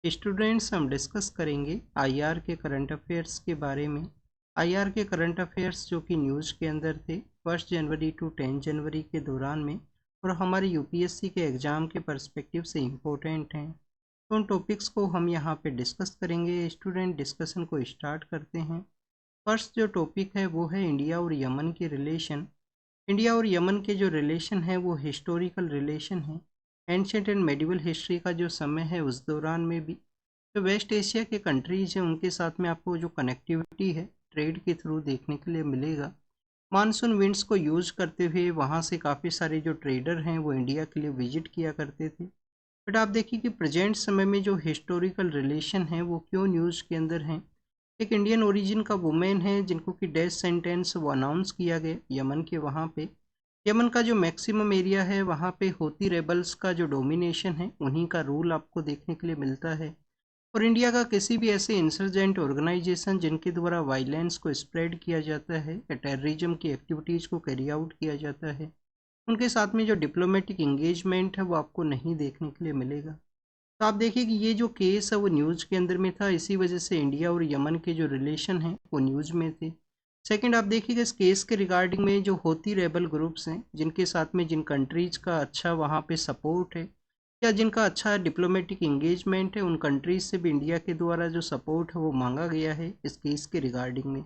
Students, हम discuss करेंगे IR के करंट अफेयर्स के बारे में। आईआर के करंट अफेयर्स जो कि न्यूज़ के अंदर थे 1 जनवरी टू 10 जनवरी के दौरान में, और हमारे यूपीएससी के एग्ज़ाम के पर्सपेक्टिव से इम्पोर्टेंट हैं। तो उन टॉपिक्स को हम यहाँ पे डिस्कस करेंगे। स्टूडेंट, डिस्कशन को स्टार्ट करते हैं। फर्स्ट जो टॉपिक है वो है इंडिया और यमन के रिलेशन। इंडिया और यमन के जो रिलेशन है वो हिस्टोरिकल रिलेशन है। एंशिएंट एंड मेडिवल हिस्ट्री का जो समय है उस दौरान में भी जो वेस्ट एशिया के कंट्रीज हैं उनके साथ में आपको जो कनेक्टिविटी है ट्रेड के थ्रू देखने के लिए मिलेगा। मानसून विंड्स को यूज़ करते हुए वहाँ से काफ़ी सारे जो ट्रेडर हैं वो इंडिया के लिए विजिट किया करते थे। बट आप देखिए कि प्रेजेंट समय में जो हिस्टोरिकल रिलेशन है वो क्यों न्यूज़ के अंदर हैं। एक इंडियन ओरिजिन का वुमेन है जिनको कि डेथ सेंटेंस वो अनाउंस किया गया यमन के वहाँ पे। यमन का जो मैक्सिमम एरिया है वहाँ पे होती रेबल्स का जो डोमिनेशन है उन्हीं का रूल आपको देखने के लिए मिलता है। और इंडिया का किसी भी ऐसे इंसर्जेंट ऑर्गेनाइजेशन जिनके द्वारा वायलेंस को स्प्रेड किया जाता है या टेररिज्म की एक्टिविटीज़ को कैरी आउट किया जाता है, उनके साथ में जो डिप्लोमेटिक इंगेजमेंट है वो आपको नहीं देखने के लिए मिलेगा। तो आप देखिए कि ये जो केस है वो न्यूज़ के अंदर में था, इसी वजह से इंडिया और यमन के जो रिलेशन हैं वो न्यूज़ में थे। सेकंड, आप देखिएगा इस केस के रिगार्डिंग में जो होती रेबल ग्रुप्स हैं जिनके साथ में जिन कंट्रीज़ का अच्छा वहाँ पे सपोर्ट है या जिनका अच्छा डिप्लोमेटिक इंगेजमेंट है, उन कंट्रीज से भी इंडिया के द्वारा जो सपोर्ट है वो मांगा गया है इस केस के रिगार्डिंग में।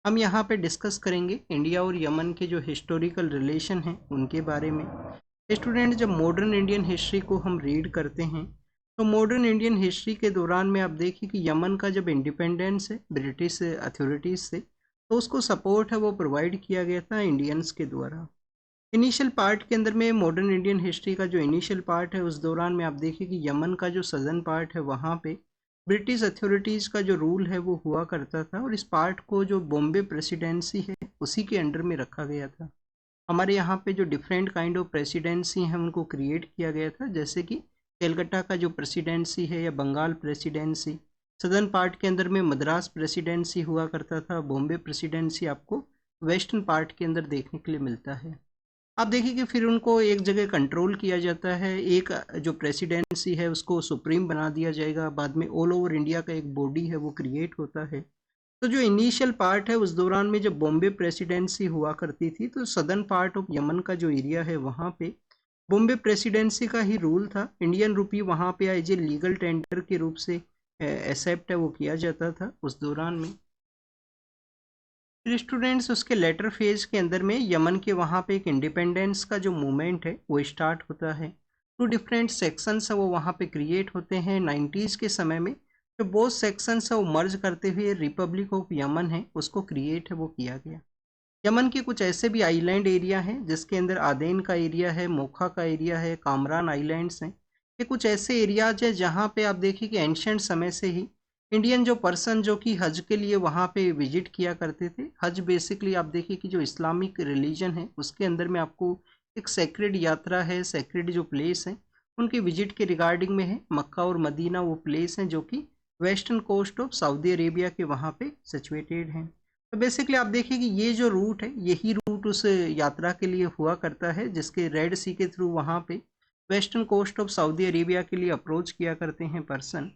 हम यहाँ पे डिस्कस करेंगे इंडिया और यमन के जो हिस्टोरिकल रिलेशन हैं उनके बारे में। स्टूडेंट, जब मॉडर्न इंडियन हिस्ट्री को हम रीड करते हैं तो मॉडर्न इंडियन हिस्ट्री के दौरान में आप देखिए कि यमन का जब इंडिपेंडेंस है ब्रिटिश अथॉरिटीज़ से, तो उसको सपोर्ट है वो प्रोवाइड किया गया था इंडियंस के द्वारा। इनिशियल पार्ट के अंदर में मॉडर्न इंडियन हिस्ट्री का जो इनिशियल पार्ट है उस दौरान में आप देखिए कि यमन का जो सदर्न पार्ट है वहाँ पे ब्रिटिश अथॉरिटीज़ का जो रूल है वो हुआ करता था, और इस पार्ट को जो बॉम्बे प्रेसिडेंसी है उसी के अंडर में रखा गया था। हमारे यहाँ पे जो डिफरेंट काइंड ऑफ प्रेसिडेंसी हैं उनको क्रिएट किया गया था, जैसे कि कलकत्ता का जो प्रेसिडेंसी है या बंगाल प्रेसिडेंसी। सदर्न पार्ट के अंदर में मद्रास प्रेसिडेंसी हुआ करता था। बॉम्बे प्रेसिडेंसी आपको वेस्टर्न पार्ट के अंदर देखने के लिए मिलता है। आप देखिए कि फिर उनको एक जगह कंट्रोल किया जाता है, एक जो प्रेसिडेंसी है उसको सुप्रीम बना दिया जाएगा, बाद में ऑल ओवर इंडिया का एक बॉडी है वो क्रिएट होता है। तो जो इनिशियल पार्ट है उस दौरान में जब बॉम्बे प्रेसिडेंसी हुआ करती थी तो सदर्न पार्ट ऑफ यमन का जो एरिया है वहाँ पे बॉम्बे प्रेसिडेंसी का ही रूल था। इंडियन रुपी वहाँ पे एज ए लीगल टेंडर के रूप से एक्सेप्ट है वो किया जाता था उस दौरान में। फिर स्टूडेंट्स, उसके लेटर फेज के अंदर में यमन के वहाँ पे एक इंडिपेंडेंस का जो मूवमेंट है वो स्टार्ट होता है। टू डिफरेंट सेक्शंस है वो वहाँ पे क्रिएट होते हैं 90s के समय में। जो बोथ सेक्शंस है वो मर्ज करते हुए रिपब्लिक ऑफ यमन है उसको क्रिएट है वो किया गया। यमन के कुछ ऐसे भी आइलैंड एरिया हैं जिसके अंदर आदेन का एरिया है, मोखा का एरिया है, कामरान आइलैंड्स हैं। ये कुछ ऐसे एरियाज है जहाँ पे आप देखिए कि एंशियंट समय से ही इंडियन जो पर्सन जो कि हज के लिए वहाँ पे विजिट किया करते थे। हज बेसिकली आप देखिए कि जो इस्लामिक रिलीजन है उसके अंदर में आपको एक सेक्रेड यात्रा है, सेक्रेड जो प्लेस है उनके विजिट के रिगार्डिंग में है। मक्का और मदीना वो प्लेस हैं जो कि western coast of Saudi Arabia के वहाँ पे सिचुएटेड हैं। तो बेसिकली आप देखिए कि ये जो रूट है यही रूट उस यात्रा के लिए हुआ करता है जिसके रेड सी के थ्रू वहाँ पे western coast of Saudi Arabia के लिए अप्रोच किया करते हैं पर्सन।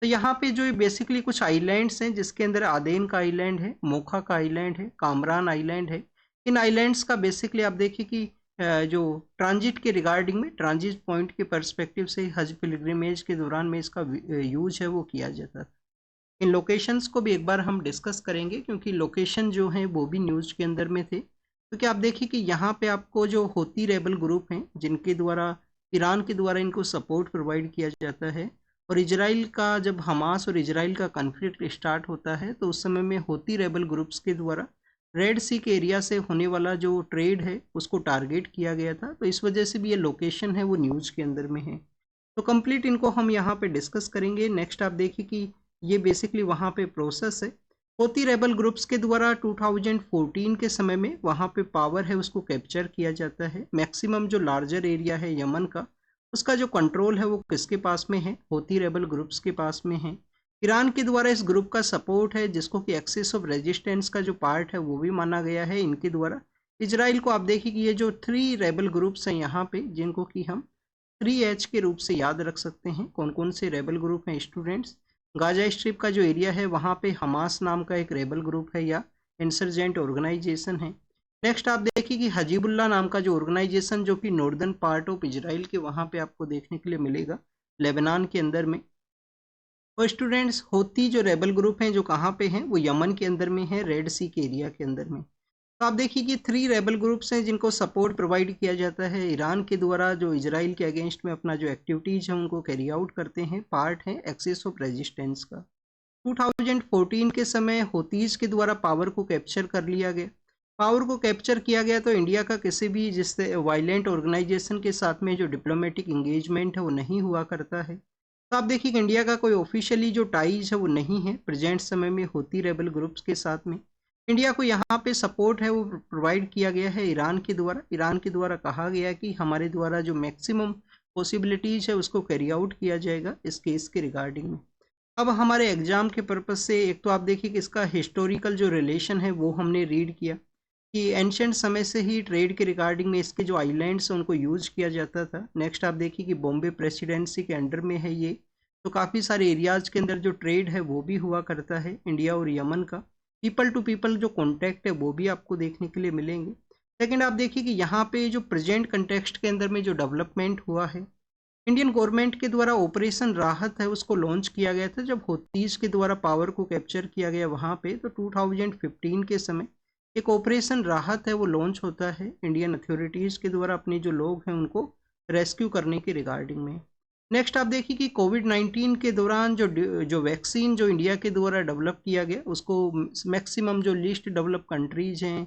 तो यहाँ पे जो बेसिकली कुछ आइलैंड्स हैं जिसके अंदर आदेन का आइलैंड है, मोखा का आइलैंड है, कामरान आइलैंड है। इन आइलैंड्स का बेसिकली आप देखिए कि जो ट्रांजिट के रिगार्डिंग में ट्रांजिट पॉइंट के पर्सपेक्टिव से हज पिलग्रिमेज के दौरान में इसका यूज है वो किया जाता था। इन लोकेशंस को भी एक बार हम डिस्कस करेंगे क्योंकि लोकेशन जो हैं वो भी न्यूज़ के अंदर में थे। क्योंकि आप देखिए कि यहाँ पे आपको जो होती रेबल ग्रुप हैं जिनके द्वारा ईरान के द्वारा इनको सपोर्ट प्रोवाइड किया जाता है, और इजराइल का जब हमास और इजराइल का कन्फ्लिक्ट स्टार्ट होता है तो उस समय में होती रेबल ग्रुप्स के द्वारा रेड सी के एरिया से होने वाला जो ट्रेड है उसको टारगेट किया गया था। तो इस वजह से भी ये लोकेशन है वो न्यूज़ के अंदर में है। तो कंप्लीट इनको हम यहाँ पे डिस्कस करेंगे। नेक्स्ट आप देखिए कि ये बेसिकली वहाँ पे प्रोसेस है। होती रेबल ग्रुप्स के द्वारा 2014 के समय में वहाँ पे पावर है उसको कैप्चर किया जाता है। मैक्सिमम जो लार्जर एरिया है यमन का उसका जो कंट्रोल है वो किसके पास में है? होती रेबल ग्रुप्स के पास में है। ईरान के द्वारा इस ग्रुप का सपोर्ट है जिसको कि एक्सिस ऑफ रेजिस्टेंस का जो पार्ट है वो भी माना गया है इनके द्वारा। इजराइल को आप देखिए कि ये जो 3 रेबल ग्रुप्स हैं यहाँ पे जिनको कि हम 3H के रूप से याद रख सकते हैं। कौन कौन से रेबल ग्रुप हैं स्टूडेंट्स? गाजा स्ट्रिप का जो एरिया है वहाँ पे हमास नाम का एक रेबल ग्रुप है या इंसर्जेंट ऑर्गेनाइजेशन है। नेक्स्ट आप देखिए कि हजीबुल्ला नाम का जो ऑर्गेनाइजेशन जो कि नॉर्दर्न पार्ट ऑफ इजराइल के वहाँ पे आपको देखने के लिए मिलेगा, लेबनान के अंदर में। और स्टूडेंट्स होती जो रेबल ग्रुप हैं जो कहाँ पे हैं, वो यमन के अंदर में है, रेड सी के एरिया के अंदर में। तो आप देखिए कि 3 रेबल ग्रुप्स हैं जिनको सपोर्ट प्रोवाइड किया जाता है ईरान के द्वारा, जो इजराइल के अगेंस्ट में अपना जो एक्टिविटीज़ है उनको कैरी आउट करते हैं। पार्ट है एक्सिस ऑफ रेजिस्टेंस का। 2014 के समय होतीज के द्वारा पावर को कैप्चर कर लिया गया। पावर को कैप्चर किया गया तो इंडिया का किसी भी जिससे वायलेंट ऑर्गेनाइजेशन के साथ में जो डिप्लोमेटिक इंगेजमेंट है वो नहीं हुआ करता है। तो आप देखिए कि इंडिया का कोई ऑफिशियली जो टाइज है वो नहीं है प्रेजेंट समय में होती रेबल ग्रुप्स के साथ में। इंडिया को यहाँ पे सपोर्ट है वो प्रोवाइड किया गया है ईरान के द्वारा। ईरान के द्वारा कहा गया कि हमारे द्वारा जो मैक्सिमम पॉसिबिलिटीज़ है उसको कैरी आउट किया जाएगा इस केस के रिगार्डिंग में। अब हमारे एग्जाम के पर्पज़ से एक तो आप देखिए कि इसका हिस्टोरिकल जो रिलेशन है वो हमने रीड किया कि एंशंट समय से ही ट्रेड के रिगार्डिंग में इसके जो आइलैंड्स हैं उनको यूज़ किया जाता था। नेक्स्ट आप देखिए कि बॉम्बे प्रेसिडेंसी के अंडर में है ये, तो काफ़ी सारे एरियाज़ के अंदर जो ट्रेड है वो भी हुआ करता है इंडिया और यमन का। पीपल टू पीपल जो कॉन्टैक्ट है वो भी आपको देखने के लिए मिलेंगे। सेकेंड आप देखिए कि यहाँ पे जो प्रेजेंट कंटेक्स्ट के अंदर में जो डेवलपमेंट हुआ है, इंडियन गवर्नमेंट के द्वारा ऑपरेशन राहत है उसको लॉन्च किया गया था जब होतीज के द्वारा पावर को कैप्चर किया गया वहाँ पे। तो 2015 के समय एक ऑपरेशन राहत है वो लॉन्च होता है इंडियन अथॉरिटीज़ के द्वारा अपने जो लोग हैं उनको रेस्क्यू करने के रिगार्डिंग में। नेक्स्ट आप देखिए कि कोविड-19 के दौरान जो वैक्सीन जो इंडिया के द्वारा डेवलप किया गया उसको मैक्सिमम जो लीस्ट डेवलप कंट्रीज़ हैं,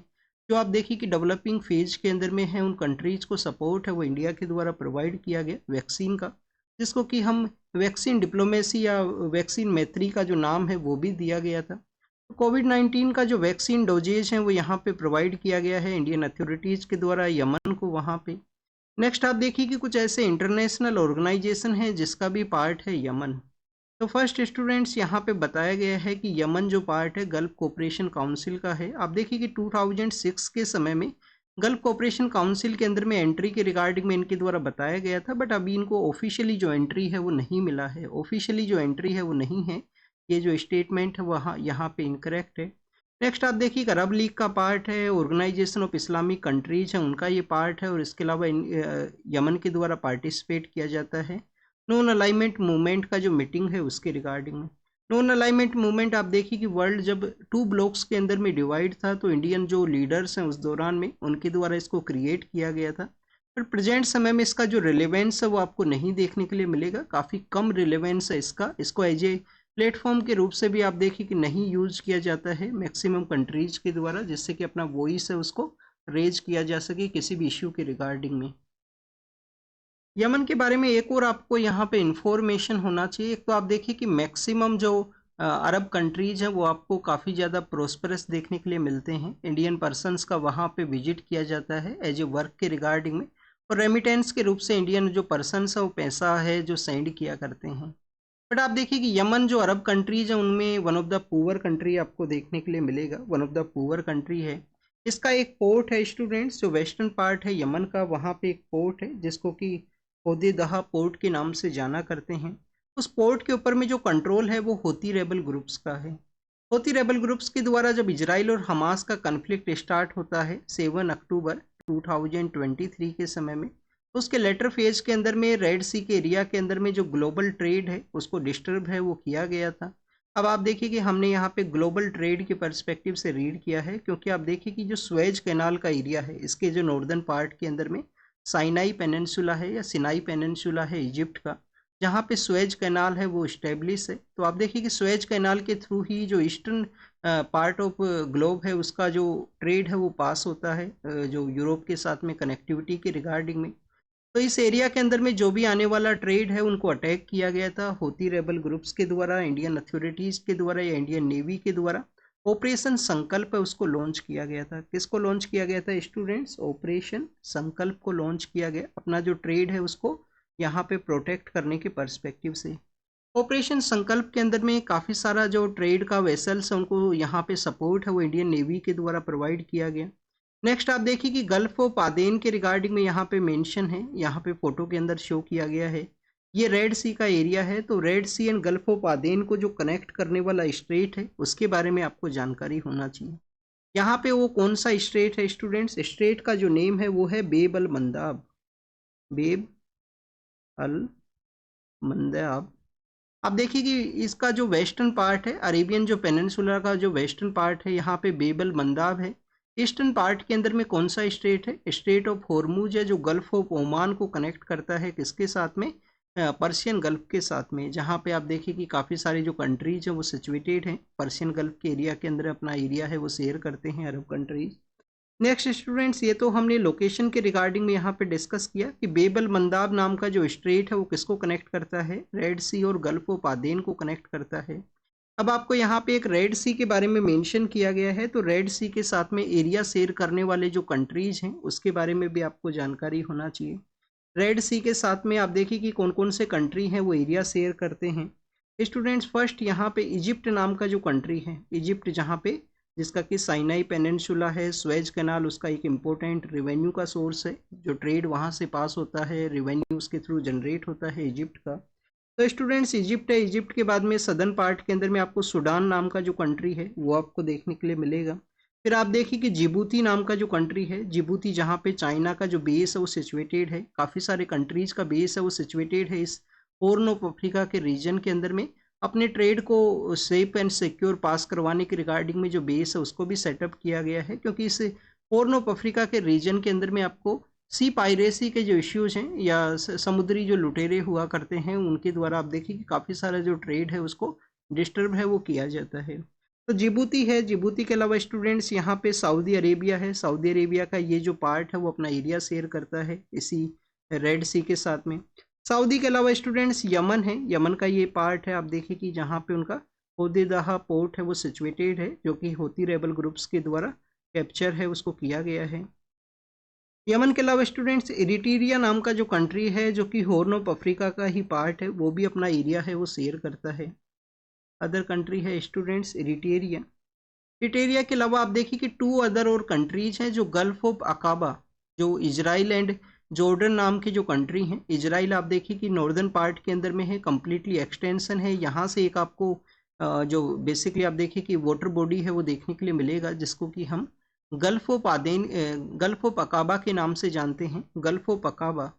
जो आप देखिए कि डेवलपिंग फेज के अंदर में है, उन कंट्रीज़ को सपोर्ट है वो इंडिया के द्वारा प्रोवाइड किया गया वैक्सीन का, जिसको कि हम वैक्सीन डिप्लोमेसी या वैक्सीन मैत्री का जो नाम है वो भी दिया गया था। तो कोविड-19 का जो वैक्सीन डोजेज हैं वो यहाँ पे प्रोवाइड किया गया है इंडियन अथॉरिटीज़ के द्वारा यमन को वहाँ पे। नेक्स्ट आप देखिए कि कुछ ऐसे इंटरनेशनल ऑर्गेनाइजेशन है जिसका भी पार्ट है यमन। तो फर्स्ट स्टूडेंट्स यहाँ पे बताया गया है कि यमन जो पार्ट है गल्फ कोऑपरेशन काउंसिल का है। आप देखिए कि 2006 के समय में गल्फ कोऑपरेशन काउंसिल के अंदर में एंट्री के रिगार्डिंग में इनके द्वारा बताया गया था, बट अभी इनको ऑफिशियली जो एंट्री है वो नहीं मिला है। ऑफिशियली जो एंट्री है वो नहीं है, ये जो स्टेटमेंट है वहाँ यहाँ पे इनकरेक्ट है। नेक्स्ट आप देखिए अरब लीग का पार्ट है, ऑर्गेनाइजेशन ऑफ इस्लामिक कंट्रीज है उनका ये पार्ट है, और इसके अलावा यमन के द्वारा पार्टिसिपेट किया जाता है। नॉन अलाइनमेंट मूवमेंट का जो मीटिंग है उसके रिगार्डिंग में। नॉन अलाइनमेंट मूवमेंट आप देखिए कि वर्ल्ड जब 2 ब्लॉक्स के अंदर में डिवाइड था तो इंडियन जो लीडर्स हैं उस दौरान में उनके द्वारा इसको क्रिएट किया गया था। पर प्रेजेंट समय में इसका जो रिलेवेंस है वो आपको नहीं देखने के लिए मिलेगा, काफ़ी कम रिलेवेंस है इसका। इसको एज ए प्लेटफॉर्म के रूप से भी आप देखिए कि नहीं यूज किया जाता है मैक्सिमम कंट्रीज के द्वारा, जिससे कि अपना वॉइस है उसको रेज किया जा सके किसी भी इश्यू के रिगार्डिंग में। यमन के बारे में एक और आपको यहाँ पे इंफॉर्मेशन होना चाहिए। एक तो आप देखिए कि मैक्सिमम जो अरब कंट्रीज हैं वो आपको काफ़ी ज़्यादा प्रोस्परस देखने के लिए मिलते हैं। इंडियन पर्सनस का वहाँ पे विजिट किया जाता है एज ए वर्क के रिगार्डिंग में, और रेमिटेंस के रूप से इंडियन जो पर्सनस है वो पैसा है जो सेंड किया करते हैं। बट आप देखिए कि यमन जो अरब कंट्रीज हैं उनमें one of the poor country आपको देखने के लिए मिलेगा, one of the poor country है। इसका एक पोर्ट है स्टूडेंट्स, जो वेस्टर्न पार्ट है यमन का, वहाँ पे एक पोर्ट है जिसको कि होदेदहा पोर्ट के नाम से जाना करते हैं। उस पोर्ट के ऊपर में जो कंट्रोल है वो होती रेबल ग्रुप्स का है। होती रेबल ग्रुप्स के द्वारा जब इजराइल और हमास का कन्फ्लिक्ट स्टार्ट होता है 7 अक्टूबर 2023 के समय में, तो उसके लेटर फेज के अंदर में रेड सी के एरिया के अंदर में जो ग्लोबल ट्रेड है उसको डिस्टर्ब है वो किया गया था। अब आप देखिए कि हमने यहाँ पे ग्लोबल ट्रेड के पर्सपेक्टिव से रीड किया है, क्योंकि आप देखिए कि जो स्वेज कैनाल का एरिया है इसके जो नॉर्दर्न पार्ट के अंदर में साइनाई पेनिनसुला है या सिनाई पेनिनसुला है इजिप्ट का, जहाँ पे स्वेज कैनाल है वो इस्टेब्लिश है। तो आप देखिए कि स्वेज कैनाल के थ्रू ही जो ईस्टर्न पार्ट ऑफ ग्लोब है उसका जो ट्रेड है वो पास होता है जो यूरोप के साथ में कनेक्टिविटी के रिगार्डिंग में। तो इस एरिया के अंदर में जो भी आने वाला ट्रेड है उनको अटैक किया गया था होती रेबल ग्रुप्स के द्वारा, इंडियन अथॉरिटीज़ के द्वारा या इंडियन नेवी के द्वारा। ऑपरेशन संकल्प है उसको लॉन्च किया गया था। किसको लॉन्च किया गया था स्टूडेंट्स? ऑपरेशन संकल्प को लॉन्च किया गया, अपना जो ट्रेड है उसको यहाँ पे प्रोटेक्ट करने के पर्सपेक्टिव से। ऑपरेशन संकल्प के अंदर में काफ़ी सारा जो ट्रेड का वेसल्स है उनको यहाँ पे सपोर्ट है वो इंडियन नेवी के द्वारा प्रोवाइड किया गया। नेक्स्ट आप देखिए कि गल्फ ऑफ आदेन के रिगार्डिंग में यहाँ पे मेंशन है, यहाँ पे फोटो के अंदर शो किया गया है। ये रेड सी का एरिया है, तो Red Sea and Gulf of Aden को जो कनेक्ट करने वाला स्ट्रेट है उसके बारे में आपको जानकारी होना चाहिए। यहाँ पे वो कौन सा स्ट्रेट है स्टूडेंट्स? स्ट्रेट का जो नेम है वो है बेब अल मंदाब, बेब अल मंदाब। आप देखिए कि इसका जो वेस्टर्न पार्ट है, अरेबियन जो पेनिनसुला का जो वेस्टर्न पार्ट है, यहाँ पे बेब अल मंदाब है। ईस्टर्न पार्ट के अंदर में कौन सा स्ट्रेट है? स्ट्रेट ऑफ हॉर्मूज है, जो गल्फ ऑफ ओमान को कनेक्ट करता है किसके साथ में? पर्शियन गल्फ के साथ में। जहाँ पे आप देखिए कि काफ़ी सारे जो कंट्रीज हैं वो सिचुएटेड हैं पर्शियन गल्फ के एरिया के अंदर, अपना एरिया है वो शेयर करते हैं अरब कंट्रीज। नेक्स्ट स्टूडेंट्स, ये तो हमने लोकेशन के रिगार्डिंग में यहाँ पे डिस्कस किया कि बेब अल मंदाब नाम का जो स्ट्रेट है वो किसको कनेक्ट करता है? रेड सी और गल्फ ऑफ आदेन को कनेक्ट करता है। अब आपको यहाँ पे एक रेड सी के बारे में मेंशन किया गया है, तो रेड सी के साथ में एरिया शेयर करने वाले जो कंट्रीज हैं उसके बारे में भी आपको जानकारी होना चाहिए। रेड सी के साथ में आप देखिए कि कौन कौन से कंट्री हैं वो एरिया शेयर करते हैं। स्टूडेंट्स, फर्स्ट यहाँ पे इजिप्ट नाम का जो कंट्री है, इजिप्ट, जहाँ पे जिसका कि साइनाई पेनिनसुला है, स्वेज कैनाल उसका एक इम्पोर्टेंट रेवेन्यू का सोर्स है, जो ट्रेड वहाँ से पास होता है, रेवेन्यू उसके थ्रू जनरेट होता है इजिप्ट का। तो स्टूडेंट्स, इजिप्ट है। इजिप्ट के बाद में सदर्न पार्ट के अंदर में आपको सूडान नाम का जो कंट्री है वो आपको देखने के लिए मिलेगा। फिर आप देखिए कि जिबूती नाम का जो कंट्री है, जिबूती, जहाँ पे चाइना का जो बेस है वो सिचुएटेड है, काफ़ी सारे कंट्रीज का बेस है वो सिचुएटेड है इस हॉर्न ऑफ अफ्रीका के रीजन के अंदर में। अपने ट्रेड को सेफ एंड सिक्योर पास करवाने के रिगार्डिंग में जो बेस है उसको भी सेटअप किया गया है, क्योंकि इस हॉर्न ऑफ अफ्रीका के रीजन के अंदर में आपको सी पायरेसी के जो इश्यूज हैं या समुद्री जो लुटेरे हुआ करते हैं उनके द्वारा आप देखिए कि काफ़ी सारा जो ट्रेड है उसको डिस्टर्ब है वो किया जाता है। तो जिबूती है। जिबूती के अलावा स्टूडेंट्स यहाँ पे सऊदी अरेबिया है। सऊदी अरेबिया का ये जो पार्ट है वो अपना एरिया शेयर करता है इसी रेड सी के साथ में। सऊदी के अलावा स्टूडेंट्स यमन है। यमन का ये पार्ट है, आप देखिए कि जहाँ पे उनका होदेदाहा पोर्ट है वो सिचुएटेड है, जो कि होती रेबल ग्रुप्स के द्वारा कैप्चर है उसको किया गया है। यमन के अलावा स्टूडेंट्स इरिट्रिया नाम का जो कंट्री है, जो कि हॉर्न ऑफ अफ्रीका का ही पार्ट है, वो भी अपना एरिया है वो शेयर करता है। अदर कंट्री है स्टूडेंट्स इरिट्रिया। इरिट्रिया के अलावा आप देखिए कि टू अदर और कंट्रीज हैं जो गल्फ ऑफ अकाबा, जो इजराइल एंड जॉर्डन नाम के जो कंट्री हैं। इजराइल आप देखिए कि नॉर्दर्न पार्ट के अंदर में है, कम्प्लीटली एक्सटेंशन है। यहाँ से एक आपको जो बेसिकली आप देखिए कि वाटर बॉडी है वो देखने के लिए मिलेगा, जिसको कि हम Gulf of Aden, Gulf of Aqaba के नाम से जानते हैं। Gulf of Aqaba,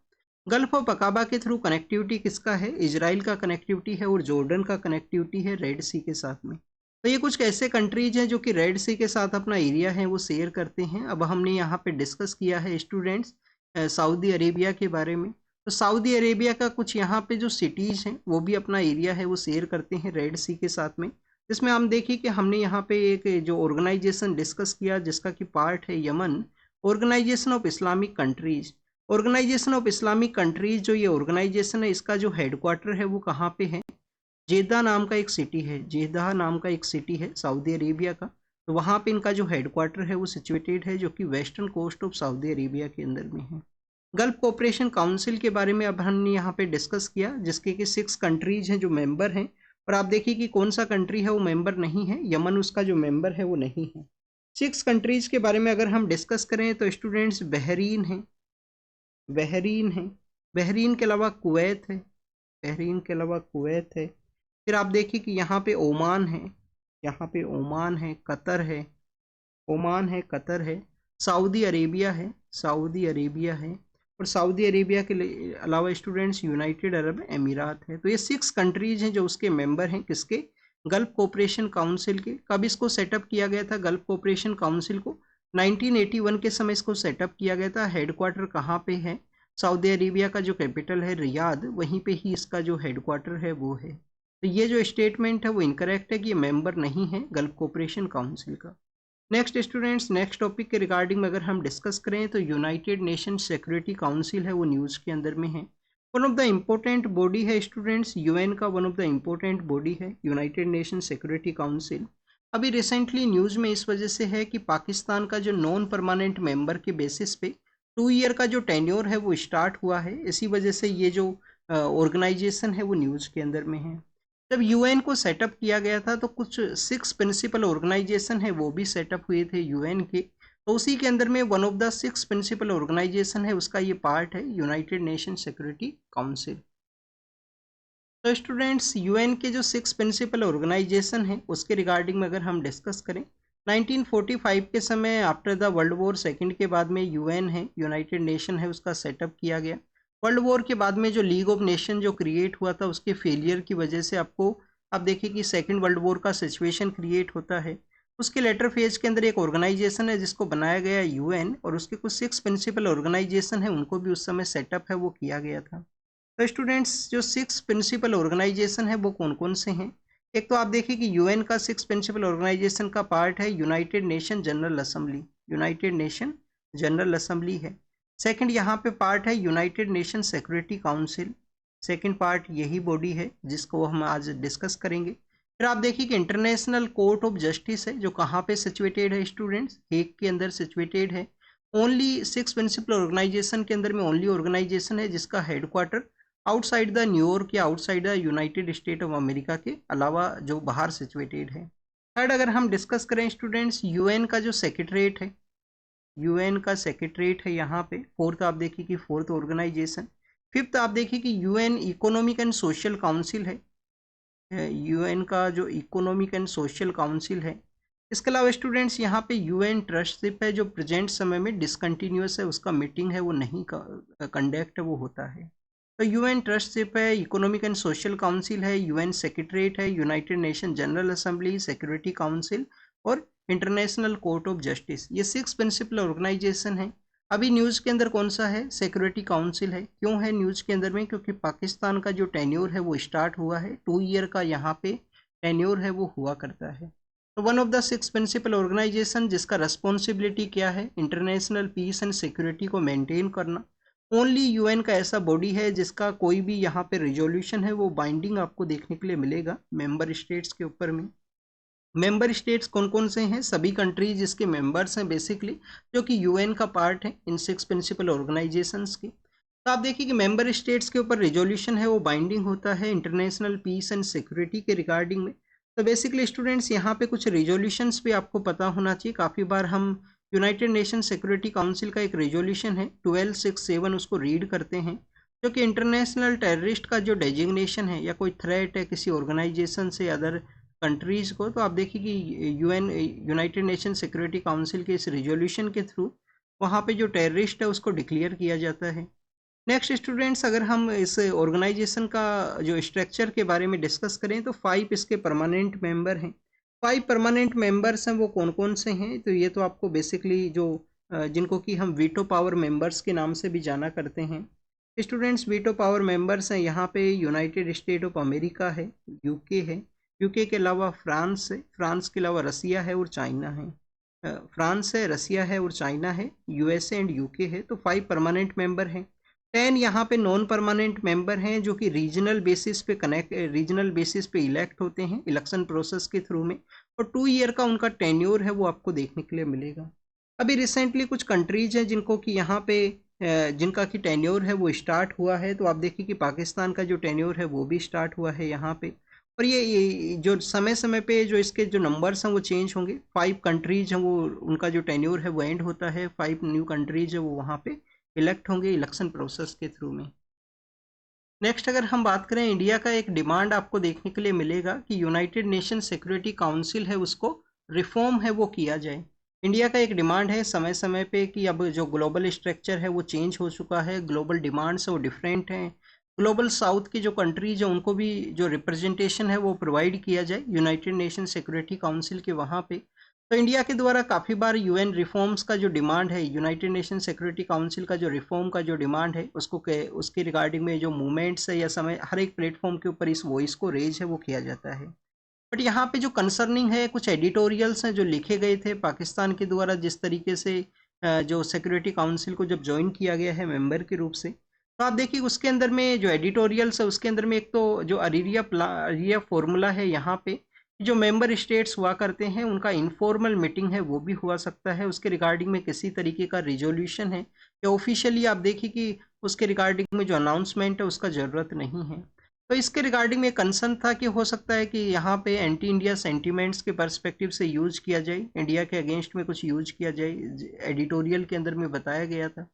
Gulf of Aqaba के थ्रू कनेक्टिविटी किसका है? इजराइल का कनेक्टिविटी है और जॉर्डन का कनेक्टिविटी है रेड सी के साथ में। तो ये कुछ ऐसे कंट्रीज हैं जो कि रेड सी के साथ अपना एरिया है वो शेयर करते हैं। अब हमने यहाँ पे डिस्कस किया है स्टूडेंट्स सऊदी अरेबिया के बारे में। तो सऊदी अरेबिया का कुछ यहाँ पे जो सिटीज़ हैं वो भी अपना एरिया है वो शेयर करते हैं रेड सी के साथ में। जिसमें हम देखिए कि हमने यहाँ पे एक जो ऑर्गेनाइजेशन डिस्कस किया जिसका कि पार्ट है यमन, organisation of Islamic countries. Organisation of Islamic countries जो ये ऑर्गेनाइजेशन है, इसका जो हेडक्वार्टर है वो कहाँ पे है? जेद्दा नाम का एक सिटी है, जेद्दा नाम का एक सिटी है सऊदी अरेबिया का। तो वहाँ पे इनका जो हेडक्वार्टर है वो सिचुएटेड है, जो कि western coast of Saudi Arabia के अंदर में है। गल्फ कोऑपरेशन काउंसिल के बारे में अब हमने यहाँ पे डिस्कस किया, जिसके कि 6 कंट्रीज हैं जो मेंबर हैं। और आप देखिए कि कौन सा कंट्री है वो मेंबर नहीं है, यमन उसका जो मेंबर है वो नहीं है। 6 कंट्रीज के बारे में अगर हम डिस्कस करें तो स्टूडेंट्स बहरीन है, बहरीन है, बहरीन के अलावा कुवैत है, बहरीन के अलावा कुवैत है। फिर आप देखिए कि यहाँ पे ओमान है, यहाँ पे ओमान है, कतर है, ओमान है, कतर है, सऊदी अरेबिया है, सऊदी अरेबिया है, और सऊदी अरेबिया के अलावा स्टूडेंट्स यूनाइटेड अरब अमीरात है। तो ये 6 कंट्रीज हैं जो उसके मेंबर हैं किसके? गल्फ कोऑपरेशन काउंसिल के। कब इसको सेटअप किया गया था गल्फ कोऑपरेशन काउंसिल को? 1981 के समय इसको सेटअप किया गया था। हेडक्वार्टर कहाँ पे है? सऊदी अरेबिया का जो कैपिटल है रियाद, वहीं पे ही इसका जो हेडक्वार्टर है वो है। तो ये जो स्टेटमेंट है वो इनकरेक्ट है कि ये मेंबर नहीं है गल्फ कोऑपरेशन काउंसिल का। नेक्स्ट स्टूडेंट्स, नेक्स्ट टॉपिक के रिगार्डिंग में अगर हम डिस्कस करें तो यूनाइटेड नेशन सिक्योरिटी काउंसिल है वो न्यूज़ के अंदर में है। One of the important body है स्टूडेंट्स, यूएन का one of the important body है यूनाइटेड नेशन सिक्योरिटी काउंसिल। अभी रिसेंटली न्यूज़ में इस वजह से है कि पाकिस्तान का जो नॉन परमानेंट मेंबर के बेसिस पे 2 ईयर का जो टेन्योर है वो स्टार्ट हुआ है। इसी वजह से ये जो ऑर्गेनाइजेशन है वो न्यूज़ के अंदर में है। जब यूएन को सेटअप किया गया था तो कुछ 6 प्रिंसिपल ऑर्गेनाइजेशन है वो भी सेटअप हुए थे यूएन के। तो उसी के अंदर में one of the 6 principal organisation है, उसका ये पार्ट है यूनाइटेड नेशन सिक्योरिटी काउंसिल। तो स्टूडेंट्स यूएन के जो 6 प्रिंसिपल ऑर्गेनाइजेशन है उसके रिगार्डिंग में अगर हम डिस्कस करें, 1945 के समय after the world war second के बाद में यूएन है, यूनाइटेड नेशन है, उसका सेटअप किया गया। वर्ल्ड वॉर के बाद में जो लीग ऑफ नेशन जो क्रिएट हुआ था उसके फेलियर की वजह से आपको आप देखिए कि सेकेंड वर्ल्ड वॉर का सिचुएशन क्रिएट होता है। उसके लेटर फेज के अंदर एक ऑर्गेनाइजेशन है जिसको बनाया गया यूएन, और उसके कुछ 6 प्रिंसिपल ऑर्गेनाइजेशन है उनको भी उस समय सेटअप है वो किया गया था। तो स्टूडेंट्स जो 6 प्रिंसिपल ऑर्गेनाइजेशन है वो कौन कौन से हैं? एक तो आप देखिए कि यूएन का 6 प्रिंसिपल ऑर्गेनाइजेशन का पार्ट है United nation general assembly, United nation general assembly है। सेकंड यहाँ पे पार्ट है United Nation Security council, second part यही बॉडी है जिसको हम आज डिस्कस करेंगे। फिर आप देखिए कि इंटरनेशनल कोर्ट ऑफ जस्टिस है जो कहाँ पे सिचुएटेड है स्टूडेंट्स, हेग के अंदर सिचुएटेड है। ओनली 6 प्रिंसिपल ऑर्गेनाइजेशन के अंदर में ओनली ऑर्गेनाइजेशन है जिसका हेडक्वार्टर आउटसाइड द न्यूयॉर्क या outside the United state of America के अलावा जो बाहर सिचुएटेड है। थर्ड अगर हम डिस्कस करें स्टूडेंट्स, यूएन का जो सेक्रेटरीट है, यूएन का सेक्रेटरीट है यहाँ पे। फोर्थ आप देखिए कि फोर्थ ऑर्गेनाइजेशन। फिफ्थ आप देखिए कि UN economic and social council है, यूएन का जो इकोनॉमिक एंड सोशल काउंसिल है। इसके अलावा स्टूडेंट्स यहाँ पे यूएन ट्रस्टशिप है जो प्रेजेंट समय में डिसकंटिन्यूस है, उसका मीटिंग है वो नहीं कंडक्ट है वो होता है। तो यूएन ट्रस्टशिप है, इकोनॉमिक एंड सोशल काउंसिल है, यूएन सेक्रेटरीट है, United nation general assembly, security council और इंटरनेशनल कोर्ट ऑफ जस्टिस, ये 6 प्रिंसिपल ऑर्गेनाइजेशन है। अभी न्यूज़ के अंदर कौन सा है? सिक्योरिटी काउंसिल है। क्यों है न्यूज़ के अंदर में? क्योंकि पाकिस्तान का जो टेन्योर है वो स्टार्ट हुआ है, 2 ईयर का यहाँ पे टेन्योर है वो हुआ करता है। तो one of the 6 principal organisation जिसका रेस्पॉन्सिबिलिटी क्या है? इंटरनेशनल पीस एंड सिक्योरिटी को मेंटेन करना। ओनली यूएन का ऐसा बॉडी है जिसका कोई भी यहाँ पे रिजोल्यूशन है वो बाइंडिंग आपको देखने के लिए मिलेगा मेंबर स्टेट्स के ऊपर में। मेंबर स्टेट्स कौन कौन से हैं? सभी कंट्रीज जिसके मेंबर्स हैं बेसिकली, जो कि यूएन का पार्ट है इन 6 प्रिंसिपल ऑर्गेनाइजेशंस के। तो आप देखिए कि मेंबर स्टेट्स के ऊपर रिजोल्यूशन है वो बाइंडिंग होता है इंटरनेशनल पीस एंड सिक्योरिटी के रिगार्डिंग में। तो बेसिकली स्टूडेंट्स यहाँ पे कुछ रिजोल्यूशंस भी आपको पता होना चाहिए। काफ़ी बार हम यूनाइटेड नेशन सिक्योरिटी काउंसिल का एक रिजोल्यूशन है 1267 उसको रीड करते हैं, जो कि इंटरनेशनल टेररिस्ट का जो डेजिग्नेशन है या कोई थ्रेट है किसी ऑर्गेनाइजेशन से अदर कंट्रीज को, तो आप देखिए कि UN United Nation Security council के इस रिजोल्यूशन के थ्रू वहाँ पे जो टेररिस्ट है उसको डिक्लेयर किया जाता है। नेक्स्ट स्टूडेंट्स अगर हम इस ऑर्गेनाइजेशन का जो स्ट्रक्चर के बारे में डिस्कस करें तो 5 इसके परमानेंट मेंबर हैं। 5 परमानेंट मेंबर्स हैं वो कौन कौन से हैं? तो ये तो आपको बेसिकली जो जिनको कि हम वीटो पावर मेंबर्स के नाम से भी जाना करते हैं। स्टूडेंट्स वीटो पावर मेंबर्स हैं यहाँ पे यूनाइटेड स्टेट ऑफ अमेरिका है, यूके है, यूके के अलावा फ्रांस है, फ्रांस के अलावा रसिया है और चाइना है। फ्रांस है, रसिया है और चाइना है, यूएसए एंड यूके है। तो 5 परमानेंट मेंबर हैं। 10 यहाँ पे नॉन परमानेंट मेंबर हैं जो कि रीजनल बेसिस पे इलेक्ट होते हैं इलेक्शन प्रोसेस के थ्रू में, और 2 ईयर का उनका टेन्योर है वो आपको देखने के लिए मिलेगा। अभी रिसेंटली कुछ कंट्रीज हैं जिनको कि यहाँ पे जिनका कि टेन्योर है वो स्टार्ट हुआ है। तो आप देखिए कि पाकिस्तान का जो टेन्योर है वो भी स्टार्ट हुआ है यहाँ पे। और ये जो समय समय पे जो इसके जो नंबर्स हैं वो चेंज होंगे। 5 कंट्रीज हैं वो उनका जो टेन्योर है वो एंड होता है, 5 न्यू कंट्रीज है वो वहाँ पे इलेक्ट होंगे इलेक्शन प्रोसेस के थ्रू में। नेक्स्ट अगर हम बात करें, इंडिया का एक डिमांड आपको देखने के लिए मिलेगा कि यूनाइटेड नेशन सिक्योरिटी काउंसिल है उसको रिफॉर्म है वो किया जाए। इंडिया का एक डिमांड है समय समय पे कि अब जो ग्लोबल स्ट्रक्चर है वो चेंज हो चुका है, ग्लोबल डिमांड्स है वो डिफरेंट हैं। ग्लोबल साउथ की जो कंट्रीज हैं उनको भी जो रिप्रेजेंटेशन है वो प्रोवाइड किया जाए यूनाइटेड नेशन सिक्योरिटी काउंसिल के वहाँ पे। तो इंडिया के द्वारा काफ़ी बार यूएन रिफॉर्म्स का जो डिमांड है, यूनाइटेड नेशन सिक्योरिटी काउंसिल का जो रिफॉर्म का जो डिमांड है उसके रिगार्डिंग में जो मूवमेंट्स है या समय हर एक प्लेटफॉर्म के ऊपर इस वॉइस को रेज है वो किया जाता है। बट यहाँ पे जो कंसर्निंग है कुछ एडिटोरियल्स हैं जो लिखे गए थे पाकिस्तान के द्वारा, जिस तरीके से जो सिक्योरिटी काउंसिल को जब ज्वाइन किया गया है मेंबर के रूप से, तो आप देखिए उसके अंदर में जो एडिटोरियल्स है उसके अंदर में एक तो जो अरिया फॉर्मूला है यहाँ पे जो मेंबर स्टेट्स हुआ करते हैं उनका इनफॉर्मल मीटिंग है वो भी हुआ सकता है, उसके रिगार्डिंग में किसी तरीके का रिजोल्यूशन है या ऑफिशियली आप देखिए कि उसके रिगार्डिंग में जो अनाउंसमेंट है उसका ज़रूरत नहीं है। तो इसके रिगार्डिंग में कंसर्न था कि हो सकता है कि यहाँ पे एंटी इंडिया सेंटीमेंट्स के पर्सपेक्टिव से यूज किया जाए, इंडिया के अगेंस्ट में कुछ यूज किया जाए, एडिटोरियल के अंदर में बताया गया था।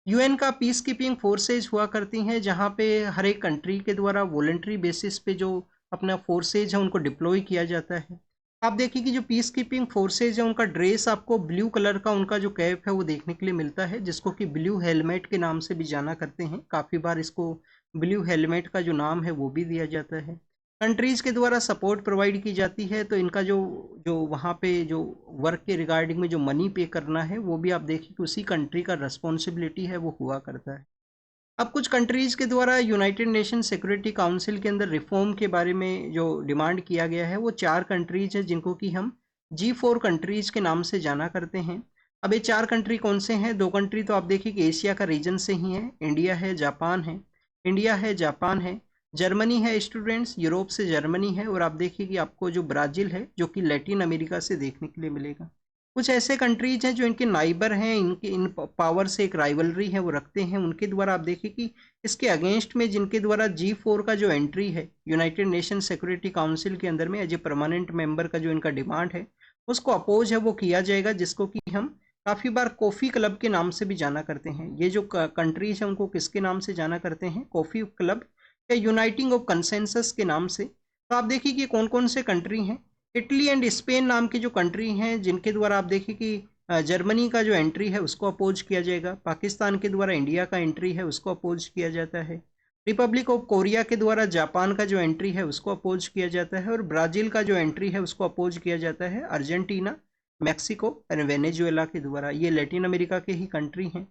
यूएन का पीस कीपिंग फोर्सेज हुआ करती हैं जहाँ पे हर एक कंट्री के द्वारा वॉलंटरी बेसिस पे जो अपना फोर्सेज है उनको डिप्लॉय किया जाता है। आप देखिए कि जो पीस कीपिंग फोर्सेज है उनका ड्रेस आपको ब्लू कलर का उनका जो कैप है वो देखने के लिए मिलता है, जिसको कि ब्लू हेलमेट के नाम से भी जाना करते हैं। काफ़ी बार इसको ब्लू हेलमेट का जो नाम है वो भी दिया जाता है। कंट्रीज़ के द्वारा सपोर्ट प्रोवाइड की जाती है, तो इनका जो जो वहाँ पे जो वर्क के रिगार्डिंग में जो मनी पे करना है वो भी आप देखिए कि उसी कंट्री का रिस्पॉन्सिबिलिटी है वो हुआ करता है। अब कुछ कंट्रीज़ के द्वारा यूनाइटेड नेशन सिक्योरिटी काउंसिल के अंदर रिफॉर्म के बारे में जो डिमांड किया गया है वो 4 कंट्रीज है जिनको कि हम G4 कंट्रीज के नाम से जाना करते हैं। अब ये 4 कंट्री कौन से हैं? 2 कंट्री तो आप देखिए कि एशिया का रीजन से ही है, इंडिया है, जापान है, जर्मनी है स्टूडेंट्स, यूरोप से जर्मनी है, और आप देखिए कि आपको जो ब्राज़ील है जो कि लैटिन अमेरिका से देखने के लिए मिलेगा। कुछ ऐसे कंट्रीज हैं जो इनके नाइबर हैं, इनके इन पावर से एक राइवलरी है वो रखते हैं, उनके द्वारा आप देखिए कि इसके अगेंस्ट में जिनके द्वारा G4 का जो एंट्री है यूनाइटेड नेशन सिक्योरिटी काउंसिल के अंदर में एज ए परमानेंट मेंबर का जो इनका डिमांड है उसको अपोज है वो किया जाएगा, जिसको कि हम काफ़ी बार कॉफ़ी क्लब के नाम से भी जाना करते हैं। ये जो कंट्रीज हैं उनको किसके नाम से जाना करते हैं? कॉफ़ी क्लब या यूनाइटिंग ऑफ कंसेंसस के नाम से। तो आप देखिए कि कौन कौन से कंट्री हैं। इटली एंड स्पेन नाम की जो कंट्री हैं जिनके द्वारा आप देखिए कि जर्मनी का जो एंट्री है उसको अपोज किया जाएगा, पाकिस्तान के द्वारा इंडिया का एंट्री है उसको अपोज किया जाता है, रिपब्लिक ऑफ कोरिया के द्वारा जापान का जो एंट्री है उसको अपोज किया जाता है, और ब्राज़ील का जो एंट्री है उसको अपोज किया जाता है अर्जेंटीना, मैक्सिको और वेनेजुएला के द्वारा। ये लैटिन अमेरिका के ही कंट्री हैं।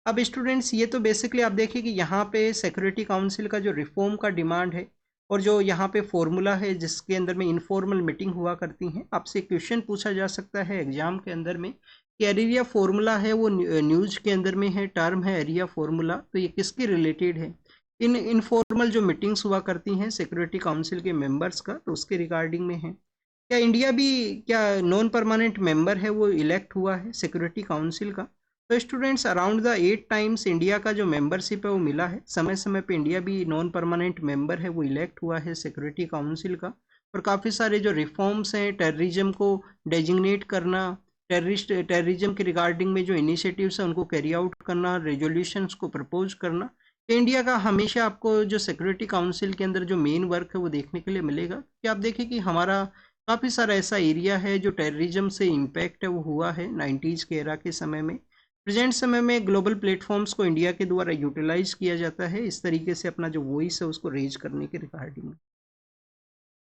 अब स्टूडेंट्स ये तो बेसिकली आप देखिए कि यहाँ पे सिक्योरिटी काउंसिल का जो रिफॉर्म का डिमांड है और जो यहाँ पे फॉर्मूला है जिसके अंदर में इनफॉर्मल मीटिंग हुआ करती हैं। आपसे क्वेश्चन पूछा जा सकता है एग्जाम के अंदर में कि एरिया फॉर्मूला है वो न्यूज के अंदर में है, टर्म है एरिया फॉर्मूला, तो ये किसके रिलेटेड है? इन इनफॉर्मल जो मीटिंग्स हुआ करती हैं सिक्योरिटी काउंसिल के मेंबर्स का, तो उसके रिगार्डिंग में है। क्या इंडिया भी क्या नॉन परमानेंट मेंबर है वो इलेक्ट हुआ है सिक्योरिटी काउंसिल का? तो students around the 8 times India का जो मेंबरशिप है वो मिला है, समय समय पे इंडिया भी नॉन परमानेंट मेंबर है वो इलेक्ट हुआ है सिक्योरिटी काउंसिल का। और काफ़ी सारे जो रिफॉर्म्स हैं, टेररिज्म को डेजिग्नेट करना, टेररिज्म के रिगार्डिंग में जो इनिशिएटिव्स हैं उनको कैरी आउट करना, रेजोल्यूशंस को प्रपोज करना, तो इंडिया का हमेशा आपको जो सिक्योरिटी काउंसिल के अंदर जो मेन वर्क है वो देखने के लिए मिलेगा कि आप देखिए कि हमारा काफ़ी सारा ऐसा एरिया है जो टेररिज्म से इम्पैक्ट है वो हुआ है 90s के एरा के समय में। प्रेजेंट समय में ग्लोबल प्लेटफॉर्म्स को इंडिया के द्वारा यूटिलाइज किया जाता है इस तरीके से अपना जो वॉइस है उसको रेज करने के रिगार्डिंग में।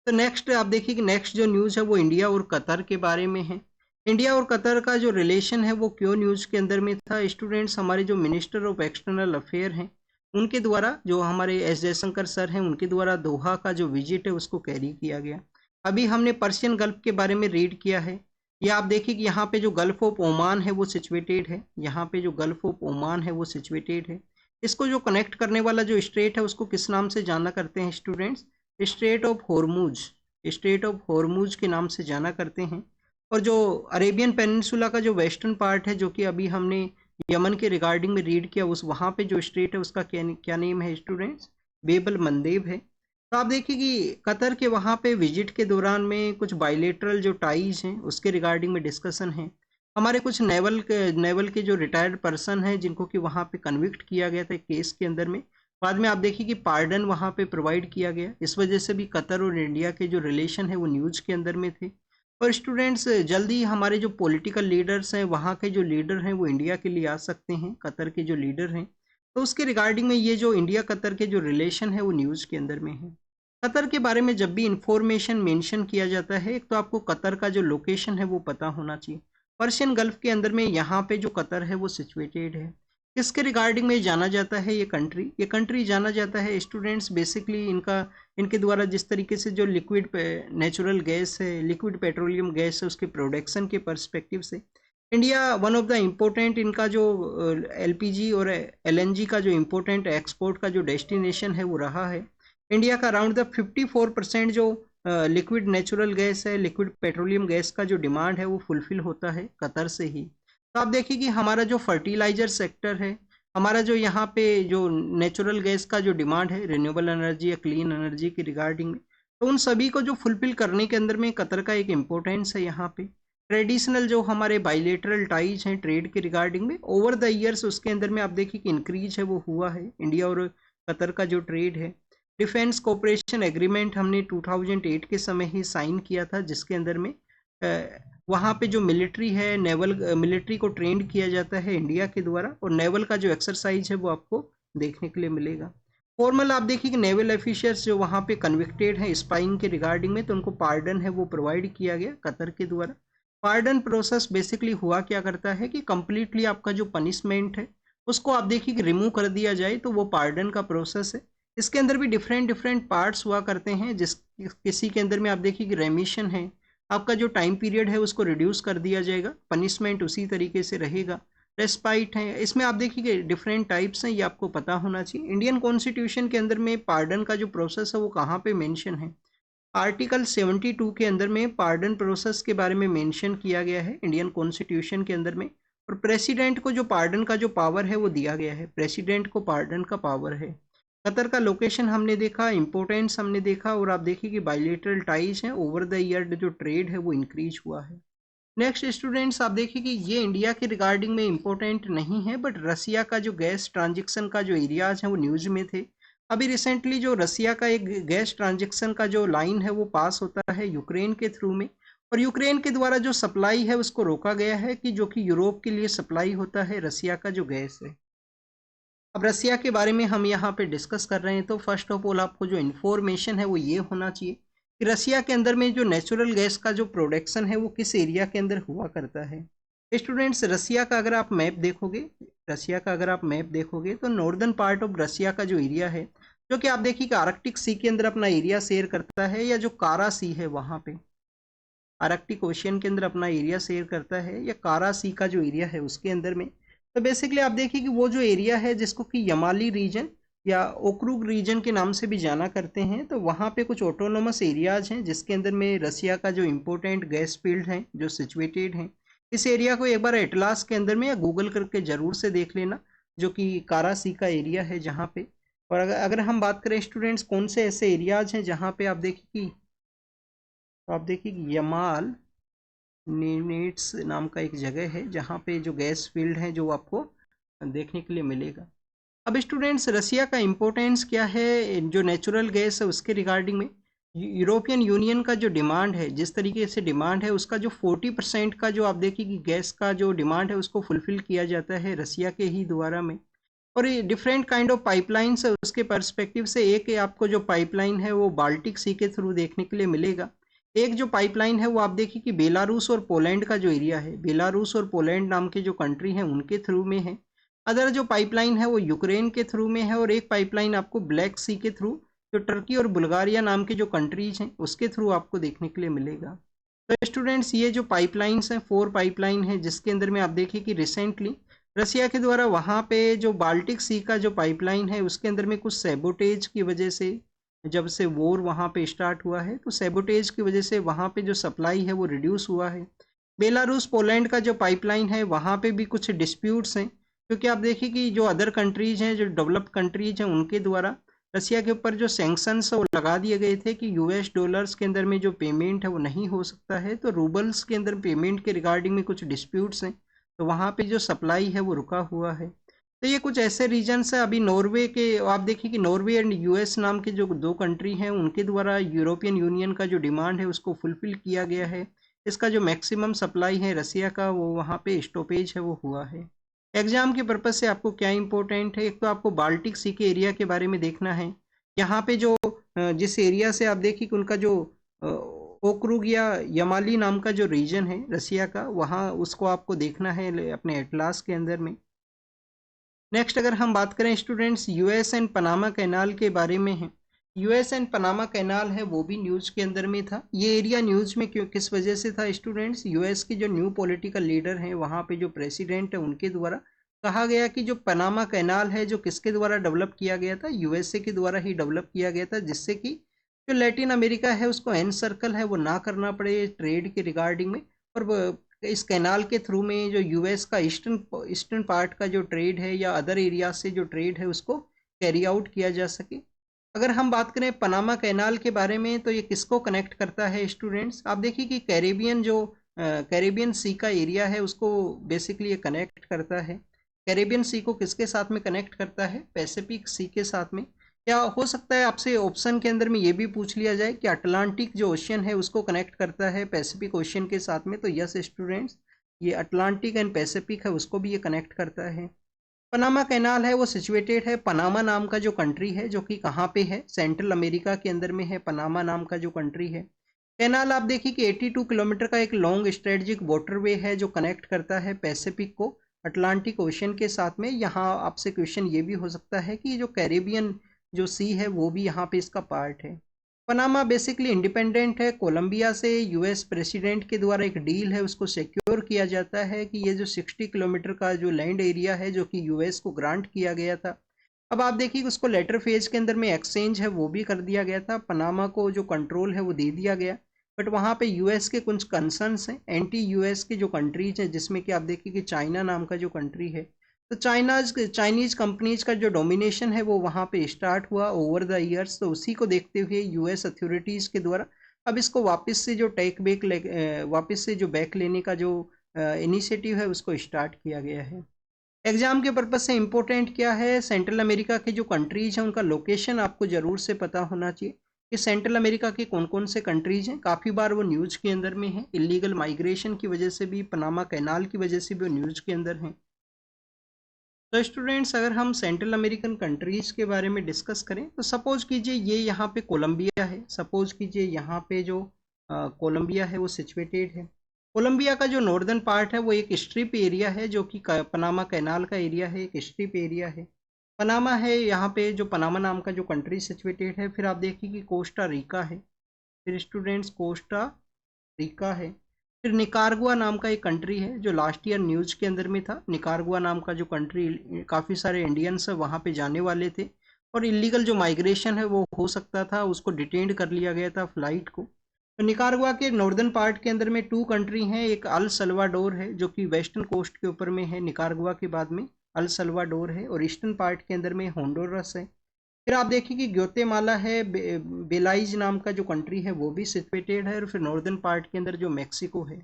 तो नेक्स्ट आप देखिए कि नेक्स्ट जो न्यूज़ है वो इंडिया और कतर के बारे में है। इंडिया और कतर का जो रिलेशन है वो क्यों न्यूज़ के अंदर में था? स्टूडेंट्स हमारे जो मिनिस्टर ऑफ एक्सटर्नल अफेयर हैं उनके द्वारा, जो हमारे एस जयशंकर सर हैं उनके द्वारा दोहा का जो विजिट है उसको कैरी किया गया। अभी हमने पर्शियन गल्फ के बारे में रीड किया है। ये आप देखिए कि यहाँ पे जो गल्फ ऑफ ओमान है वो सिचुएटेड है, यहाँ पे जो गल्फ ऑफ ओमान है वो सिचुएटेड है। इसको जो कनेक्ट करने वाला जो स्ट्रेट है उसको किस नाम से जाना करते हैं students? Straight of Hormuz, straight of Hormuz के नाम से जाना करते हैं। और जो अरेबियन पेनिनसुला का जो वेस्टर्न पार्ट है जो कि अभी हमने यमन के रिगार्डिंग में रीड किया, उस वहाँ पे जो स्ट्रेट है उसका क्या नेम है स्टूडेंट्स? बेबल मंदेब है। तो आप देखिए कि कतर के वहाँ पे विजिट के दौरान में कुछ बायलेटरल जो टाइज हैं उसके रिगार्डिंग में डिस्कशन है। हमारे कुछ नेवल के जो रिटायर्ड पर्सन हैं जिनको कि वहाँ पे कन्विक्ट किया गया था केस के अंदर में, बाद में आप देखिए कि पार्डन वहाँ पे प्रोवाइड किया गया। इस वजह से भी कतर और इंडिया के जो रिलेशन है वो न्यूज़ के अंदर में थे। और स्टूडेंट्स जल्दी हमारे जो पॉलिटिकल लीडर्स हैं, वहाँ के जो लीडर हैं वो इंडिया के लिए आ सकते हैं, कतर के जो लीडर हैं। तो उसके रिगार्डिंग में ये जो इंडिया कतर के जो रिलेशन है वो न्यूज़ के अंदर में है। कतर के बारे में जब भी इंफॉर्मेशन मेंशन किया जाता है, एक तो आपको कतर का जो लोकेशन है वो पता होना चाहिए। पर्शियन गल्फ के अंदर में यहाँ पे जो कतर है वो सिचुएटेड है। किसके रिगार्डिंग में जाना जाता है ये कंट्री जाना जाता है स्टूडेंट्स बेसिकली इनके द्वारा जिस तरीके से जो लिक्विड नेचुरल गैस है, लिक्विड पेट्रोलियम गैस है, उसके प्रोडक्शन के पर्सपेक्टिव से India one of the important इनका जो एलपीजी और एलएनजी का जो इम्पोर्टेंट एक्सपोर्ट का जो डेस्टिनेशन है वो रहा है। इंडिया का अराउंड द 54% जो लिक्विड नेचुरल गैस है, लिक्विड पेट्रोलियम गैस का जो डिमांड है वो फुलफिल होता है कतर से ही। तो आप देखिए कि हमारा जो फर्टिलाइजर सेक्टर है, हमारा जो यहाँ पे जो नेचुरल गैस का जो डिमांड है रिन्यूएबल एनर्जी या क्लीन एनर्जी की रिगार्डिंग में, तो उन सभी को जो फुलफिल करने के अंदर में कतर का एक इम्पोर्टेंस है यहाँ पे। ट्रेडिशनल जो हमारे बाइलेटरल टाइज हैं ट्रेड के रिगार्डिंग में, ओवर द ईयर्स उसके अंदर में आप देखिए कि इंक्रीज है वो हुआ है इंडिया और कतर का जो ट्रेड है। डिफेंस कोऑपरेशन एग्रीमेंट हमने 2008 के समय ही साइन किया था, जिसके अंदर में वहाँ पे जो मिलिट्री है नेवल मिलिट्री को ट्रेंड किया जाता है इंडिया के द्वारा, और नेवल का जो एक्सरसाइज है वो आपको देखने के लिए मिलेगा। फॉर्मल आप देखिए कि नेवल ऑफिसर्स जो वहाँ पे कन्विक्टेड हैं स्पाइंग के रिगार्डिंग में, तो उनको पार्डन है वो प्रोवाइड किया गया कतर के द्वारा। पार्डन प्रोसेस बेसिकली हुआ क्या करता है कि कंप्लीटली आपका जो पनिशमेंट है उसको आप देखिए कि रिमूव कर दिया जाए, तो वो पार्डन का प्रोसेस है। इसके अंदर भी डिफरेंट डिफरेंट पार्ट्स हुआ करते हैं, जिस किसी के अंदर में आप देखिए कि रेमिशन है, आपका जो टाइम पीरियड है उसको रिड्यूस कर दिया जाएगा, पनिशमेंट उसी तरीके से रहेगा। रेस्पाइट है, इसमें आप देखिए कि डिफरेंट टाइप्स हैं, ये आपको पता होना चाहिए। इंडियन कॉन्स्टिट्यूशन के अंदर में पार्डन का जो प्रोसेस है वो कहाँ पे मेंशन है, आर्टिकल 72 के अंदर में पार्डन प्रोसेस के बारे में मेंशन किया गया है इंडियन कॉन्स्टिट्यूशन के अंदर में। और प्रेसिडेंट को जो पार्डन का जो पावर है वो दिया गया है, प्रेसिडेंट को पार्डन का पावर है। कतर का लोकेशन हमने देखा, इंपोर्टेंस हमने देखा, और आप देखिए कि बाइलेटरल टाइज हैं, ओवर द ईयर जो ट्रेड है वो इंक्रीज हुआ है। नेक्स्ट स्टूडेंट्स आप देखिए कि ये इंडिया के रिगार्डिंग में इंपॉर्टेंट नहीं है, बट रसिया का जो गैस ट्रांजेक्शन का जो एरियाज है वो न्यूज में थे। अभी रिसेंटली जो रसिया का एक गैस ट्रांजेक्शन का जो लाइन है वो पास होता है यूक्रेन के थ्रू में, और यूक्रेन के द्वारा जो सप्लाई है उसको रोका गया है कि जो कि यूरोप के लिए सप्लाई होता है रसिया का जो गैस है। अब रसिया के बारे में हम यहाँ पे डिस्कस कर रहे हैं, तो फर्स्ट ऑफ ऑल आपको जो इन्फॉर्मेशन है वो ये होना चाहिए कि रसिया के अंदर में जो नेचुरल गैस का जो प्रोडक्शन है वो किस एरिया के अंदर हुआ करता है। स्टूडेंट्स रसिया का अगर आप मैप देखोगे, रसिया का अगर आप मैप देखोगे तो नॉर्दर्न पार्ट ऑफ रसिया का जो एरिया है, जो कि आप देखिए कि आर्कटिक सी के अंदर अपना एरिया शेयर करता है, या जो कारा सी है वहाँ पे आर्कटिक ओशियन के अंदर अपना एरिया शेयर करता है, या कारा सी का जो एरिया है उसके अंदर में। तो बेसिकली आप देखिए कि वो जो एरिया है जिसको कि यमाली रीजन या ओक्रुग रीजन के नाम से भी जाना करते हैं, तो वहाँ पे कुछ ऑटोनोमस एरियाज हैं जिसके अंदर में रसिया का जो इम्पोर्टेंट गैस फील्ड हैं जो सिचुएटेड हैं। इस एरिया को एक बार एटलास के अंदर में या गूगल करके ज़रूर से देख लेना, जो कि कारा सी का एरिया है जहाँ पे। और अगर हम बात करें स्टूडेंट्स कौन से ऐसे एरियाज हैं जहाँ पे आप देखिए कि, तो आप देखिए कि यमाल नीनेट्स नाम का एक जगह है जहाँ पे जो गैस फील्ड है जो आपको देखने के लिए मिलेगा। अब स्टूडेंट्स रसिया का इम्पोर्टेंस क्या है जो नेचुरल गैस है उसके रिगार्डिंग में, यूरोपियन यूनियन का जो डिमांड है, जिस तरीके से डिमांड है उसका जो 40% का जो आप देखिए कि गैस का जो डिमांड है उसको फुलफिल किया जाता है रसिया के ही द्वारा में। और ये डिफरेंट काइंड ऑफ पाइपलाइंस है, उसके पर्सपेक्टिव से एक आपको जो पाइपलाइन है वो बाल्टिक सी के थ्रू देखने के लिए मिलेगा। एक जो पाइपलाइन है वो आप देखिए कि बेलारूस और पोलैंड का जो एरिया है, बेलारूस और पोलैंड नाम के जो कंट्री हैं उनके थ्रू में है। अदर जो पाइपलाइन है वो यूक्रेन के थ्रू में है, और एक पाइपलाइन आपको ब्लैक सी के थ्रू जो टर्की और बुल्गारिया नाम के जो कंट्रीज हैं उसके थ्रू आपको देखने के लिए मिलेगा। तो स्टूडेंट्स ये जो पाइपलाइंस हैं 4 पाइपलाइन है, जिसके अंदर में आप देखिए कि रिसेंटली रसिया के द्वारा वहाँ पे जो बाल्टिक सी का जो पाइपलाइन है उसके अंदर में कुछ सैबोटेज की वजह से, जब से वॉर वहाँ पे स्टार्ट हुआ है तो सैबोटेज की वजह से वहाँ पे जो सप्लाई है वो रिड्यूस हुआ है। बेलारूस पोलैंड का जो पाइपलाइन है वहाँ पे भी कुछ डिस्प्यूट्स हैं, क्योंकि आप देखिए कि जो अदर कंट्रीज हैं जो डेवलप्ड कंट्रीज हैं उनके द्वारा रसिया के ऊपर जो सैंक्शंस वो लगा दिए गए थे कि यूएस डॉलर्स के अंदर में जो पेमेंट है वो नहीं हो सकता है, तो रूबल्स के अंदर पेमेंट के रिगार्डिंग में कुछ डिस्प्यूट्स हैं, तो वहाँ पे जो सप्लाई है वो रुका हुआ है। तो ये कुछ ऐसे रीजन्स है। अभी नॉर्वे के आप देखिए कि नॉर्वे एंड यूएस नाम के जो 2 कंट्री हैं उनके द्वारा यूरोपियन यूनियन का जो डिमांड है उसको फुलफिल किया गया है। इसका जो मैक्सिमम सप्लाई है रसिया का वो वहाँ पे स्टॉपेज है वो हुआ है। एग्जाम के पर्पज से आपको क्या इंपॉर्टेंट है, एक तो आपको बाल्टिक सी के एरिया के बारे में देखना है। यहाँ पे जो जिस एरिया से आप देखिए कि उनका जो ओक्रुग या यमाली नाम का जो रीजन है रसिया का, वहाँ उसको आपको देखना है अपने एटलास के अंदर में। नेक्स्ट अगर हम बात करें students US and Panama canal के बारे में है, यूएस एंड पनामा कैनाल है वो भी न्यूज़ के अंदर में था। ये एरिया न्यूज़ में क्यों किस वजह से था स्टूडेंट्स, यूएस के जो न्यू पॉलिटिकल लीडर हैं वहाँ पे जो प्रेसिडेंट है उनके द्वारा कहा गया कि जो पनामा कैनाल है जो किसके द्वारा डेवलप किया गया था, यूएसए के द्वारा ही डेवलप किया गया था, जिससे कि जो लैटिन अमेरिका है उसको एन सर्कल है वो ना करना पड़े ट्रेड के रिगार्डिंग में, और इस कैनाल के थ्रू में जो यूएस का ईस्टर्न पार्ट का जो ट्रेड है या अदर एरिया से जो ट्रेड है उसको कैरी आउट किया जा सके। अगर हम बात करें पनामा कैनाल के बारे में तो ये किसको कनेक्ट करता है स्टूडेंट्स, आप देखिए कि कैरेबियन सी का एरिया है उसको बेसिकली ये कनेक्ट करता है। कैरेबियन सी को किसके साथ में कनेक्ट करता है, पैसिफिक सी के साथ में। क्या हो सकता है आपसे ऑप्शन के अंदर में ये भी पूछ लिया जाए कि अटलांटिक जो ओशियन है उसको कनेक्ट करता है पैसिफिक ओशियन के साथ में, तो यस स्टूडेंट्स, ये अटलांटिक एंड पैसिफिक है उसको भी ये कनेक्ट करता है। पनामा कैनाल है वो सिचुएटेड है पनामा नाम का जो कंट्री है, जो कि कहाँ पे है, सेंट्रल अमेरिका के अंदर में है पनामा नाम का जो कंट्री है। कैनाल आप देखिए कि 82 किलोमीटर का एक लॉन्ग स्ट्रेटजिक वाटरवे है जो कनेक्ट करता है पैसिफिक को अटलांटिक ओशन के साथ में। यहाँ आपसे क्वेश्चन ये भी हो सकता है कि जो कैरेबियन जो सी है वो भी यहाँ पे इसका पार्ट है। पनामा बेसिकली इंडिपेंडेंट है कोलंबिया से। यूएस प्रेसिडेंट के द्वारा एक डील है उसको सिक्योर किया जाता है कि ये जो 60 किलोमीटर का जो लैंड एरिया है जो कि यूएस को ग्रांट किया गया था, अब आप देखिए कि उसको लेटर फेज के अंदर में एक्सचेंज है वो भी कर दिया गया था, पनामा को जो कंट्रोल है वो दे दिया गया। बट वहाँ पे यूएस के कुछ कंसर्न्स हैं, एंटी यूएस के जो कंट्रीज हैं, जिसमें कि आप देखिए कि चाइना नाम का जो कंट्री है, तो चाइनीज कंपनीज का जो डोमिनेशन है वो वहाँ पे स्टार्ट हुआ ओवर द ईयर्स। तो उसी को देखते हुए यूएस अथॉरिटीज़ के द्वारा अब इसको वापस से जो बैक लेने का जो इनिशिएटिव है उसको स्टार्ट किया गया है। एग्जाम के पर्पज से इम्पोर्टेंट क्या है, सेंट्रल अमेरिका के जो कंट्रीज हैं उनका लोकेशन आपको ज़रूर से पता होना चाहिए कि सेंट्रल अमेरिका के कौन कौन से कंट्रीज हैं। काफ़ी बार वो न्यूज़ के अंदर में है, इलीगल माइग्रेशन की वजह से भी, पनामा कैनाल की वजह से भी वो न्यूज़ के अंदर हैं। तो स्टूडेंट्स अगर हम सेंट्रल अमेरिकन कंट्रीज़ के बारे में डिस्कस करें तो सपोज कीजिए ये यहाँ पे कोलंबिया है, सपोज कीजिए यहाँ पे जो कोलंबिया है वो सिचुएटेड है। कोलंबिया का जो नॉर्दर्न पार्ट है वो एक स्ट्रिप एरिया है जो कि पनामा कैनाल का एरिया है, एक स्ट्रिप एरिया है। पनामा है यहाँ पे जो पनामा नाम का जो कंट्री सिचुएटेड है। फिर आप देखिए कि कोस्टा रिका है, फिर स्टूडेंट्स कोस्टा रिका है। फिर निकारगुआ नाम का एक कंट्री है जो लास्ट ईयर न्यूज़ के अंदर में था। निकारगुआ नाम का जो कंट्री, काफ़ी सारे इंडियंस वहाँ पे जाने वाले थे और इलीगल जो माइग्रेशन है वो हो सकता था, उसको डिटेन कर लिया गया था फ्लाइट को। तो निकारगुआ के नॉर्दर्न पार्ट के अंदर में 2 कंट्री हैं, एक अल सल्वाडोर है जो कि वेस्टर्न कोस्ट के ऊपर में है, निकारगुआ के बाद में अल सल्वाडोर है, और ईस्टर्न पार्ट के अंदर में होंडुरास है। फिर आप देखिए कि ग्वाटेमाला है, बेलाइज नाम का जो कंट्री है वो भी सिचुएटेड है, और फिर नॉर्दर्न पार्ट के अंदर जो मैक्सिको है।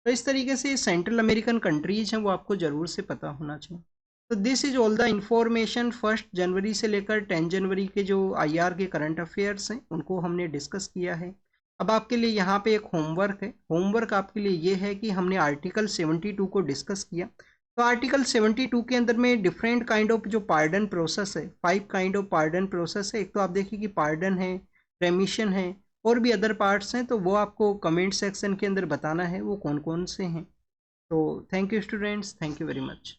तो इस तरीके से सेंट्रल अमेरिकन कंट्रीज हैं वो आपको ज़रूर से पता होना चाहिए। तो this is all the information 1 जनवरी से लेकर 10 जनवरी के जो आईआर के करंट अफेयर्स हैं उनको हमने डिस्कस किया है। अब आपके लिए यहाँ पे एक होमवर्क है। होमवर्क आपके लिए ये है कि हमने आर्टिकल 72 को डिस्कस किया। तो आर्टिकल 72 के अंदर में डिफरेंट काइंड ऑफ जो पार्डन प्रोसेस है, 5 काइंड ऑफ पार्डन प्रोसेस है। एक तो आप देखिए कि पार्डन है, रेमिशन है, और भी अदर पार्ट्स हैं, तो वो आपको कमेंट सेक्शन के अंदर बताना है वो कौन कौन से हैं। तो thank you students, thank you very much.